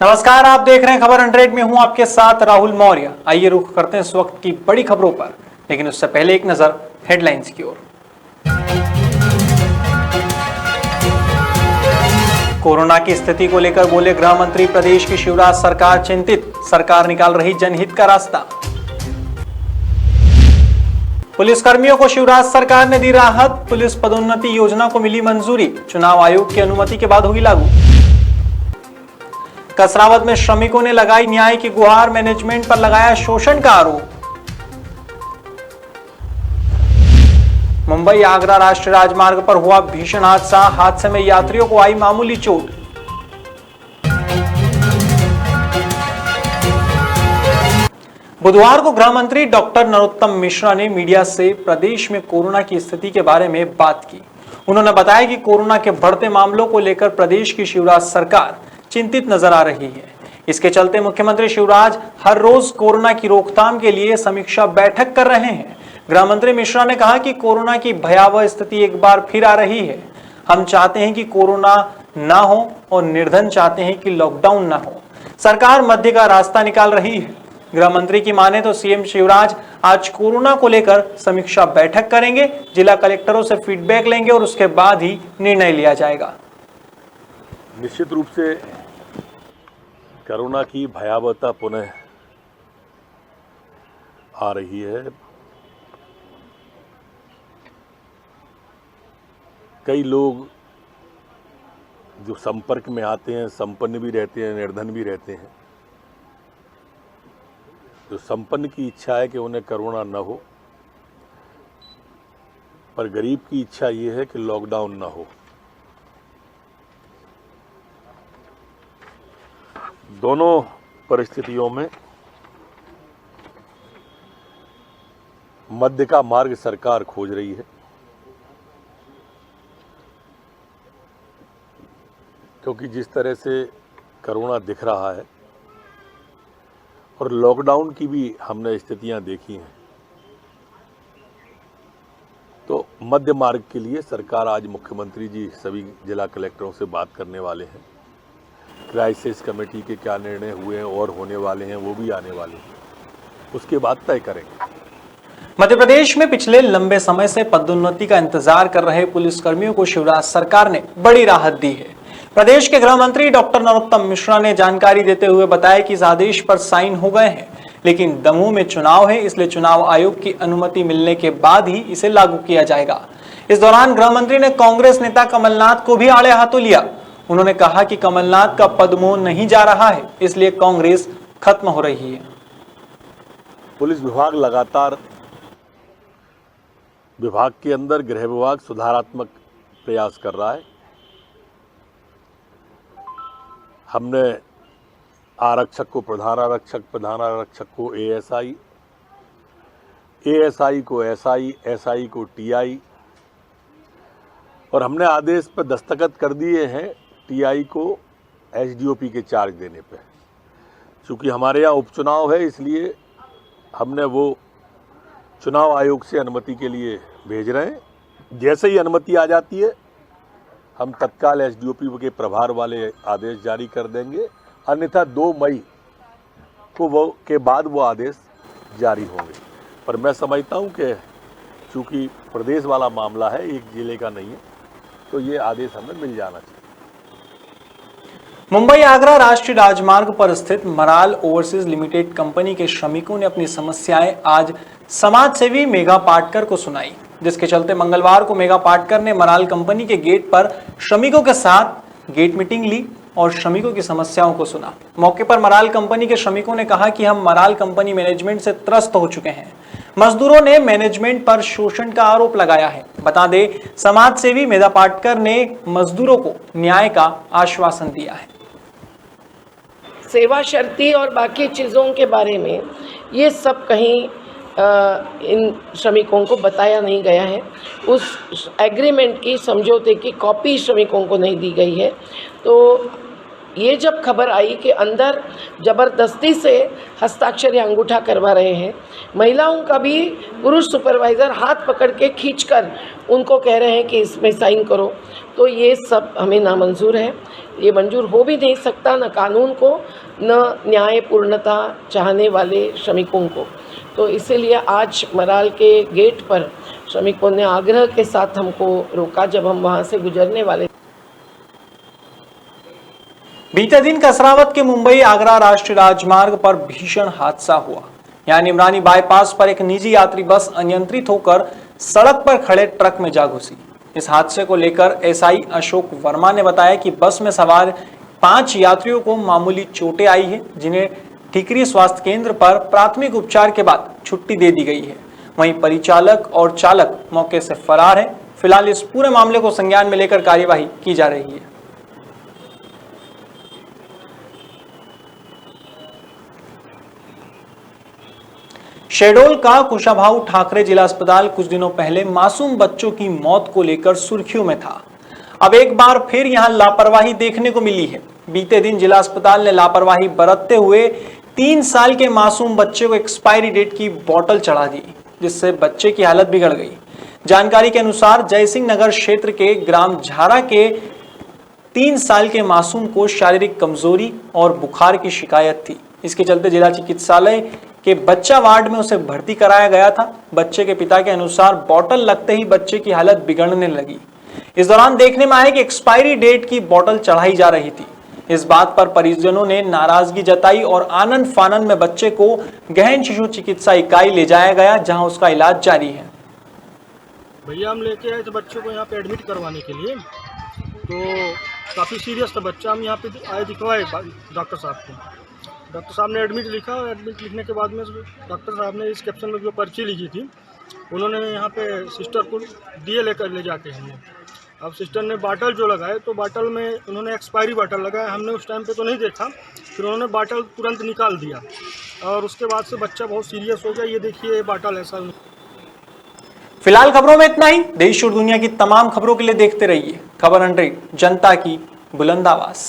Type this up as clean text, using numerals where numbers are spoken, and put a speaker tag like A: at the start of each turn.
A: नमस्कार, आप देख रहे हैं खबर 100 में हूं आपके साथ राहुल मौर्य। आइए रुख करते हैं इस वक्त की बड़ी खबरों पर, लेकिन उससे पहले एक नजर हेडलाइंस की ओर। कोरोना की स्थिति को लेकर बोले गृह मंत्री, प्रदेश की शिवराज सरकार चिंतित, सरकार निकाल रही जनहित का रास्ता। पुलिसकर्मियों को शिवराज सरकार ने दी राहत, पुलिस पदोन्नति योजना को मिली मंजूरी, चुनाव आयोग की अनुमति के बाद होगी लागू। कसरावद में श्रमिकों ने लगाई न्याय की गुहार, मैनेजमेंट पर लगाया शोषण का आरोप। मुंबई आगरा राष्ट्रीय राजमार्ग पर हुआ भीषण हादसा, हादसे में यात्रियों को आई मामूली चोट। बुधवार को गृह मंत्री डॉक्टर नरोत्तम मिश्रा ने मीडिया से प्रदेश में कोरोना की स्थिति के बारे में बात की। उन्होंने बताया कि कोरोना के बढ़ते मामलों को लेकर प्रदेश की शिवराज सरकार चिंतित नजर आ रही है। इसके चलते मुख्यमंत्री शिवराज हर रोज कोरोना की रोकथाम के लिए समीक्षा बैठक कर रहे हैं। गृह मंत्री मिश्रा ने कहा कि कोरोना की भयावह स्थिति एक बार फिर आ रही है। हम चाहते हैं कि कोरोना ना हो और निर्धन चाहते हैं कि लॉकडाउन ना हो। सरकार मध्य का रास्ता निकाल रही है। गृह मंत्री की माने तो सीएम शिवराज आज कोरोना को लेकर समीक्षा बैठक करेंगे, जिला कलेक्टरों से फीडबैक लेंगे और उसके बाद ही निर्णय लिया जाएगा।
B: निश्चित रूप से कोरोना की भयावहता पुनः आ रही है। कई लोग जो संपर्क में आते हैं, संपन्न भी रहते हैं, निर्धन भी रहते हैं। जो संपन्न की इच्छा है कि उन्हें कोरोना न हो, पर गरीब की इच्छा ये है कि लॉकडाउन न हो। दोनों परिस्थितियों में मध्य का मार्ग सरकार खोज रही है, क्योंकि जिस तरह से कोरोना दिख रहा है और लॉकडाउन की भी हमने स्थितियां देखी हैं, तो मध्य मार्ग के लिए सरकार आज मुख्यमंत्री जी सभी जिला कलेक्टरों से बात करने वाले हैं। क्राइसिस कमेटी के क्या निर्णय हुए हैं और होने वाले हैं वो भी आने वाले हैं, उसके बाद तय करेंगे।
A: मध्य प्रदेश में पिछले लंबे समय से पदोन्नति का इंतजार कर रहे पुलिसकर्मियों को शिवराज सरकार ने बड़ी राहत दी है। प्रदेश के गृह मंत्री डॉक्टर नरोत्तम मिश्रा ने जानकारी देते हुए बताया कि इस आदेश पर साइन हो गए हैं, लेकिन दमोह में चुनाव है, इसलिए चुनाव आयोग की अनुमति मिलने के बाद ही इसे लागू किया जाएगा। इस दौरान गृह मंत्री ने कांग्रेस नेता कमलनाथ को भी आड़े हाथों लिया। उन्होंने कहा कि कमलनाथ का पदमोह नहीं जा रहा है, इसलिए कांग्रेस खत्म हो रही है।
B: पुलिस विभाग लगातार विभाग के अंदर गृह विभाग सुधारात्मक प्रयास कर रहा है। हमने आरक्षक को प्रधान आरक्षक, प्रधान आरक्षक को एएसआई, एएसआई को एसआई, एसआई को टीआई, और हमने आदेश पर दस्तखत कर दिए हैं टीआई को एसडीओपी के चार्ज देने पे। चूँकि हमारे यहाँ उपचुनाव है, इसलिए हमने वो चुनाव आयोग से अनुमति के लिए भेज रहे हैं। जैसे ही अनुमति आ जाती है, हम तत्काल एसडीओपी के प्रभार वाले आदेश जारी कर देंगे, अन्यथा 2 मई को के बाद वो आदेश जारी होंगे। पर मैं समझता हूँ कि चूँकि प्रदेश वाला मामला है, एक जिले का नहीं है, तो ये आदेश हमें मिल जाना चाहिए।
A: मुंबई आगरा राष्ट्रीय राजमार्ग पर स्थित मराल ओवरसीज लिमिटेड कंपनी के श्रमिकों ने अपनी समस्याएं आज समाज सेवी मेघा पाटकर को सुनाई, जिसके चलते मंगलवार को मेघा पाटकर ने मराल कंपनी के गेट पर श्रमिकों के साथ गेट मीटिंग ली और श्रमिकों की समस्याओं को सुना। मौके पर मराल कंपनी के श्रमिकों ने कहा कि हम मराल कंपनी मैनेजमेंट से त्रस्त हो चुके हैं। मजदूरों ने मैनेजमेंट पर शोषण का आरोप लगाया है। बता दें, समाज सेवी मेघा पाटकर ने मजदूरों को न्याय का आश्वासन दिया है।
C: सेवा शर्ती और बाकी चीज़ों के बारे में ये सब कहीं इन श्रमिकों को बताया नहीं गया है। उस एग्रीमेंट की, समझौते की कॉपी श्रमिकों को नहीं दी गई है। तो ये जब खबर आई कि अंदर ज़बरदस्ती से हस्ताक्षर या अंगूठा करवा रहे हैं, महिलाओं का भी पुरुष सुपरवाइज़र हाथ पकड़ के खींचकर उनको कह रहे हैं कि इसमें साइन करो, तो ये सब हमें नामंजूर है। ये मंजूर हो भी नहीं सकता, न कानून को न न्यायपूर्णता चाहने वाले श्रमिकों को। तो इसीलिए आज मराल के गेट पर श्रमिकों ने आग्रह के साथ हमको रोका जब हम वहाँ से गुजरने वाले।
A: बीते दिन कसरावत के मुंबई आगरा राष्ट्रीय राजमार्ग पर भीषण हादसा हुआ। यहां निमरानी बाईपास पर एक निजी यात्री बस अनियंत्रित होकर सड़क पर खड़े ट्रक में जा घुसी। इस हादसे को लेकर एसआई अशोक वर्मा ने बताया कि बस में सवार 5 यात्रियों को मामूली चोटें आई है, जिन्हें ठीकरी स्वास्थ्य केंद्र पर प्राथमिक उपचार के बाद छुट्टी दे दी गई है। वहीं परिचालक और चालक मौके से फरार है। फिलहाल इस पूरे मामले को संज्ञान में लेकर कार्यवाही की जा रही है। शहडोल का कुशाभाऊ ठाकरे जिला अस्पताल कुछ दिनों पहले मासूम बच्चों की मौत को लेकर सुर्खियों में था। अब एक बार फिर यहां लापरवाही देखने को मिली है। बीते दिन जिला अस्पताल ने लापरवाही बरतते हुए 3 साल के मासूम बच्चे को एक्सपायरी डेट की बोतल चढ़ा दी, जिससे बच्चे की हालत बिगड़ गई। जानकारी के अनुसार जयसिंह नगर क्षेत्र के ग्राम झारा के 3 साल के मासूम को शारीरिक कमजोरी और बुखार की शिकायत थी। इसके चलते जिला चिकित्सालय के बच्चा वार्ड में उसे भर्ती कराया गया था। बच्चे के पिता के अनुसार बोतल लगते ही बच्चे की हालत बिगड़ने लगी। इस दौरान देखने में आया कि एक्सपायरी डेट की बोतल चढ़ाई जा रही थी। इस बात पर परिजनों ने नाराजगी जताई और आनंद फानन में बच्चे को गहन शिशु चिकित्सा इकाई ले जाया गया, जहां उसका इलाज जारी है।
D: भैया हम लेके आए थे बच्चों को यहाँ पे एडमिट करवाने के लिए, तो काफ़ी सीरियस था बच्चा। हम यहाँ पे आए दिखवाए डॉक्टर साहब को। डॉक्टर साहब ने एडमिट लिखा। एडमिट लिखने के बाद में डॉक्टर साहब ने इस कैप्शन में जो पर्ची लिखी थी, उन्होंने यहाँ पे सिस्टर को दिए लेकर ले जाके हमने। अब सिस्टर ने बाटल जो लगाए, तो बाटल में उन्होंने एक्सपायरी बाटल लगाया। हमने उस टाइम पे तो नहीं देखा, फिर उन्होंने बाटल तुरंत निकाल दिया और उसके बाद से बच्चा बहुत सीरियस हो गया। ये देखिए बाटल ऐसा।
A: फिलहाल खबरों में इतना ही। देश और दुनिया की तमाम खबरों के लिए देखते रहिए खबर 100, जनता की बुलंद आवाज।